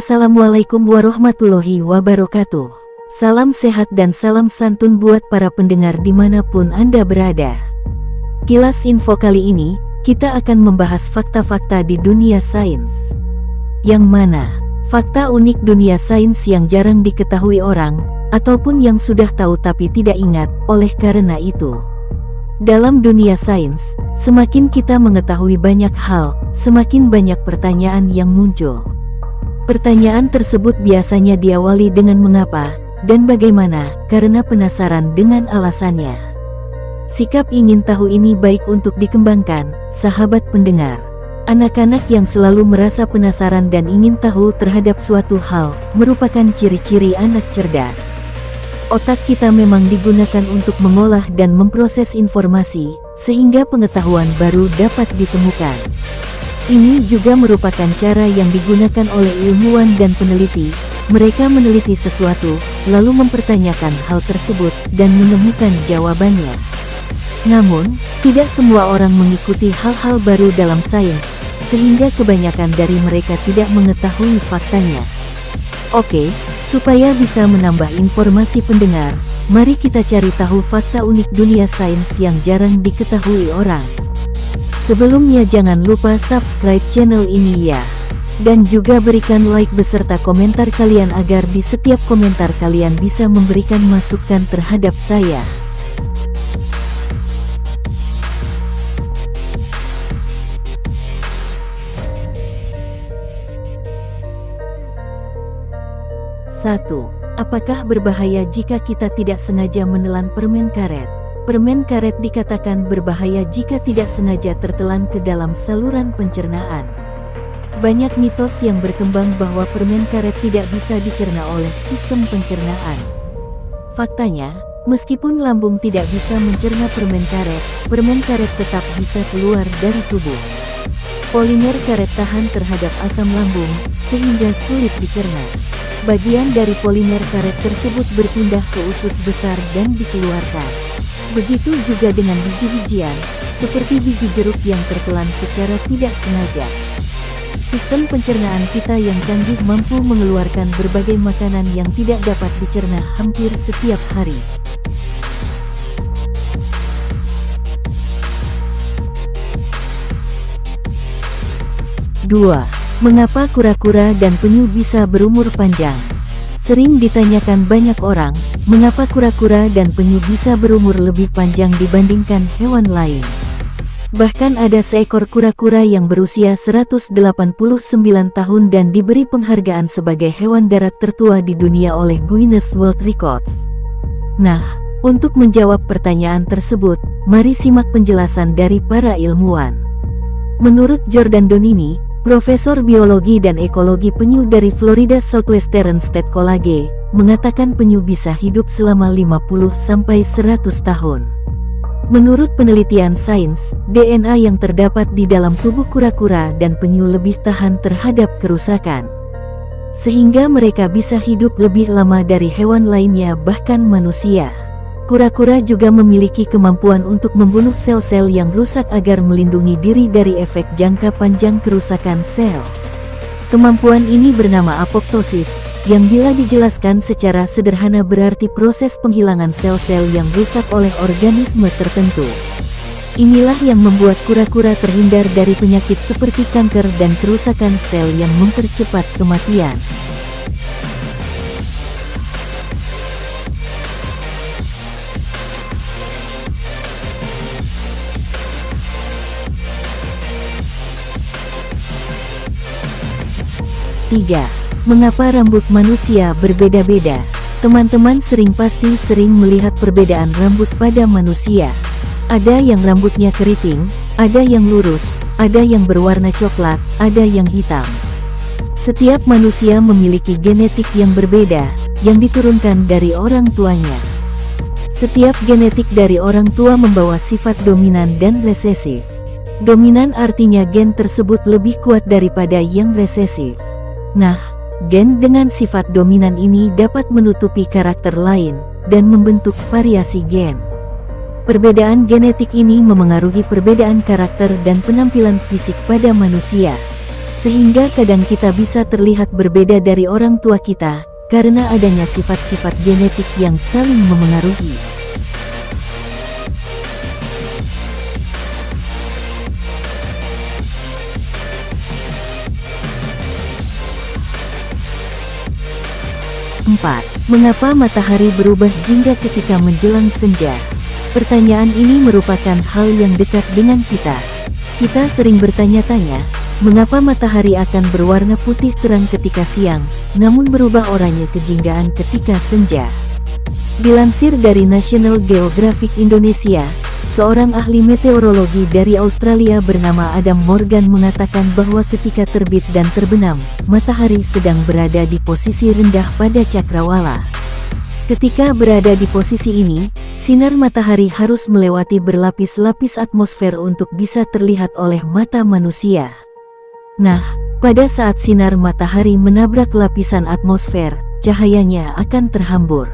Assalamualaikum warahmatullahi wabarakatuh. Salam sehat dan salam santun buat para pendengar dimanapun Anda berada. Kilas info kali ini, kita akan membahas fakta-fakta di dunia sains. Yang mana, fakta unik dunia sains yang jarang diketahui orang, ataupun yang sudah tahu tapi tidak ingat. Oleh karena itu, dalam dunia sains, semakin kita mengetahui banyak hal, semakin banyak pertanyaan yang muncul. Pertanyaan tersebut biasanya diawali dengan mengapa dan bagaimana, karena penasaran dengan alasannya. Sikap ingin tahu ini baik untuk dikembangkan, sahabat pendengar. Anak-anak yang selalu merasa penasaran dan ingin tahu terhadap suatu hal, merupakan ciri-ciri anak cerdas. Otak kita memang digunakan untuk mengolah dan memproses informasi, sehingga pengetahuan baru dapat ditemukan. Ini juga merupakan cara yang digunakan oleh ilmuwan dan peneliti. Mereka meneliti sesuatu, lalu mempertanyakan hal tersebut, dan menemukan jawabannya. Namun, tidak semua orang mengikuti hal-hal baru dalam sains, sehingga kebanyakan dari mereka tidak mengetahui faktanya. Oke, supaya bisa menambah informasi pendengar, mari kita cari tahu fakta unik dunia sains yang jarang diketahui orang. Sebelumnya jangan lupa subscribe channel ini ya. Dan juga berikan like beserta komentar kalian agar di setiap komentar kalian bisa memberikan masukan terhadap saya. Satu. Apakah berbahaya jika kita tidak sengaja menelan permen karet? Permen karet dikatakan berbahaya jika tidak sengaja tertelan ke dalam saluran pencernaan. Banyak mitos yang berkembang bahwa permen karet tidak bisa dicerna oleh sistem pencernaan. Faktanya, meskipun lambung tidak bisa mencerna permen karet tetap bisa keluar dari tubuh. Polimer karet tahan terhadap asam lambung, sehingga sulit dicerna. Bagian dari polimer karet tersebut berpindah ke usus besar dan dikeluarkan. Begitu juga dengan biji-bijian, seperti biji jeruk yang tertelan secara tidak sengaja. Sistem pencernaan kita yang canggih mampu mengeluarkan berbagai makanan yang tidak dapat dicerna hampir setiap hari. Dua. Mengapa kura-kura dan penyu bisa berumur panjang? Sering ditanyakan banyak orang, mengapa kura-kura dan penyu bisa berumur lebih panjang dibandingkan hewan lain. Bahkan ada seekor kura-kura yang berusia 189 tahun dan diberi penghargaan sebagai hewan darat tertua di dunia oleh Guinness World Records. Nah, untuk menjawab pertanyaan tersebut, mari simak penjelasan dari para ilmuwan. Menurut Jordan Donini, Profesor Biologi dan Ekologi Penyu dari Florida Southwestern State College, mengatakan penyu bisa hidup selama 50-100 tahun. Menurut penelitian sains, DNA yang terdapat di dalam tubuh kura-kura dan penyu lebih tahan terhadap kerusakan. Sehingga mereka bisa hidup lebih lama dari hewan lainnya, bahkan manusia. Kura-kura juga memiliki kemampuan untuk membunuh sel-sel yang rusak agar melindungi diri dari efek jangka panjang kerusakan sel. Kemampuan ini bernama apoptosis, yang bila dijelaskan secara sederhana berarti proses penghilangan sel-sel yang rusak oleh organisme tertentu. Inilah yang membuat kura-kura terhindar dari penyakit seperti kanker dan kerusakan sel yang mempercepat kematian. Tiga. Mengapa rambut manusia berbeda-beda? Teman-teman pasti sering melihat perbedaan rambut pada manusia. Ada yang rambutnya keriting, ada yang lurus, ada yang berwarna coklat, ada yang hitam. Setiap manusia memiliki genetik yang berbeda, yang diturunkan dari orang tuanya. Setiap genetik dari orang tua membawa sifat dominan dan resesif. Dominan artinya gen tersebut lebih kuat daripada yang resesif. Nah, gen dengan sifat dominan ini dapat menutupi karakter lain, dan membentuk variasi gen. Perbedaan genetik ini memengaruhi perbedaan karakter dan penampilan fisik pada manusia. Sehingga kadang kita bisa terlihat berbeda dari orang tua kita, karena adanya sifat-sifat genetik yang saling memengaruhi. Empat, mengapa matahari berubah jingga ketika menjelang senja? Pertanyaan ini merupakan hal yang dekat dengan kita. Kita sering bertanya-tanya, mengapa matahari akan berwarna putih terang ketika siang, namun berubah oranye kejinggaan ketika senja? Dilansir dari National Geographic Indonesia, seorang ahli meteorologi dari Australia bernama Adam Morgan mengatakan bahwa ketika terbit dan terbenam, matahari sedang berada di posisi rendah pada cakrawala. Ketika berada di posisi ini, sinar matahari harus melewati berlapis-lapis atmosfer untuk bisa terlihat oleh mata manusia. Nah, pada saat sinar matahari menabrak lapisan atmosfer, cahayanya akan terhambur.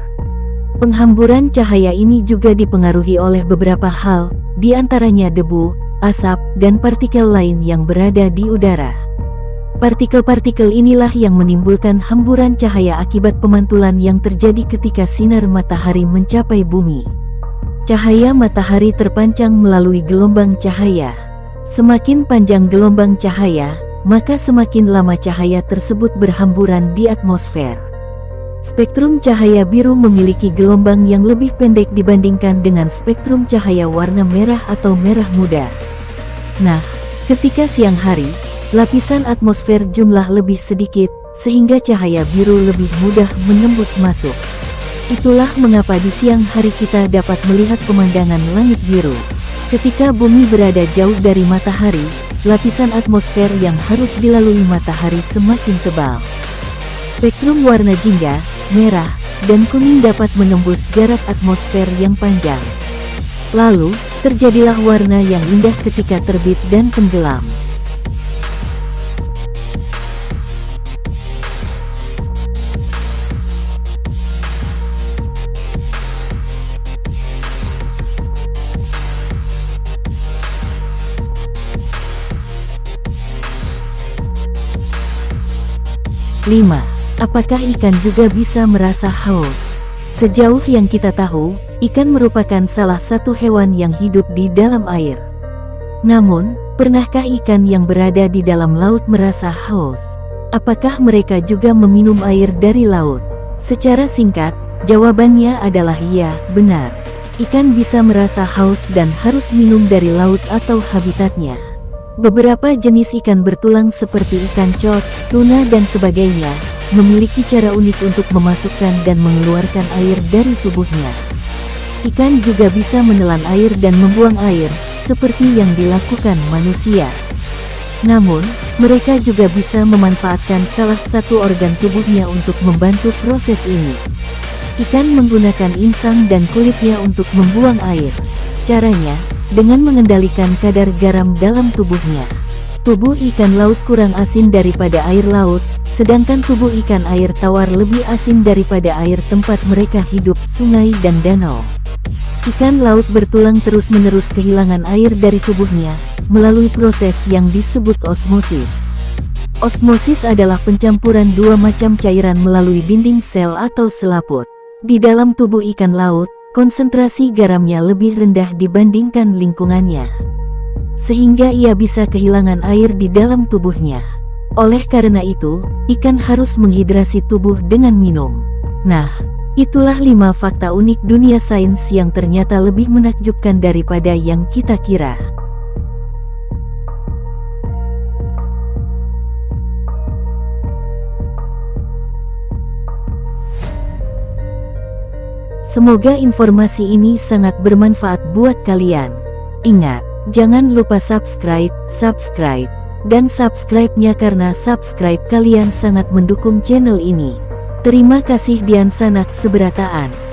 Penghamburan cahaya ini juga dipengaruhi oleh beberapa hal, di antaranya debu, asap, dan partikel lain yang berada di udara. Partikel-partikel inilah yang menimbulkan hamburan cahaya akibat pemantulan yang terjadi ketika sinar matahari mencapai bumi. Cahaya matahari terpancang melalui gelombang cahaya. Semakin panjang gelombang cahaya, maka semakin lama cahaya tersebut berhamburan di atmosfer. Spektrum cahaya biru memiliki gelombang yang lebih pendek dibandingkan dengan spektrum cahaya warna merah atau merah muda. Nah, ketika siang hari, lapisan atmosfer jumlah lebih sedikit, sehingga cahaya biru lebih mudah menembus masuk. Itulah mengapa di siang hari kita dapat melihat pemandangan langit biru. Ketika bumi berada jauh dari matahari, lapisan atmosfer yang harus dilalui matahari semakin tebal. Spektrum warna jingga, merah, dan kuning dapat menembus jarak atmosfer yang panjang. Lalu, terjadilah warna yang indah ketika terbit dan tenggelam. Lima. Apakah ikan juga bisa merasa haus? Sejauh yang kita tahu, ikan merupakan salah satu hewan yang hidup di dalam air. Namun, pernahkah ikan yang berada di dalam laut merasa haus? Apakah mereka juga meminum air dari laut? Secara singkat, jawabannya adalah iya, benar. Ikan bisa merasa haus dan harus minum dari laut atau habitatnya. Beberapa jenis ikan bertulang seperti ikan cod, tuna dan sebagainya, memiliki cara unik untuk memasukkan dan mengeluarkan air dari tubuhnya. Ikan juga bisa menelan air dan membuang air, seperti yang dilakukan manusia. Namun, mereka juga bisa memanfaatkan salah satu organ tubuhnya untuk membantu proses ini. Ikan menggunakan insang dan kulitnya untuk membuang air. Caranya, dengan mengendalikan kadar garam dalam tubuhnya. Tubuh ikan laut kurang asin daripada air laut, sedangkan tubuh ikan air tawar lebih asin daripada air tempat mereka hidup, sungai dan danau. Ikan laut bertulang terus-menerus kehilangan air dari tubuhnya, melalui proses yang disebut osmosis. Osmosis adalah pencampuran dua macam cairan melalui dinding sel atau selaput. Di dalam tubuh ikan laut, konsentrasi garamnya lebih rendah dibandingkan lingkungannya, sehingga ia bisa kehilangan air di dalam tubuhnya. Oleh karena itu, ikan harus menghidrasi tubuh dengan minum. Nah, itulah 5 fakta unik dunia sains yang ternyata lebih menakjubkan daripada yang kita kira. Semoga informasi ini sangat bermanfaat buat kalian. Ingat, jangan lupa subscribe, dan subscribe-nya karena subscribe kalian sangat mendukung channel ini. Terima kasih Dian Sanak Seberataan.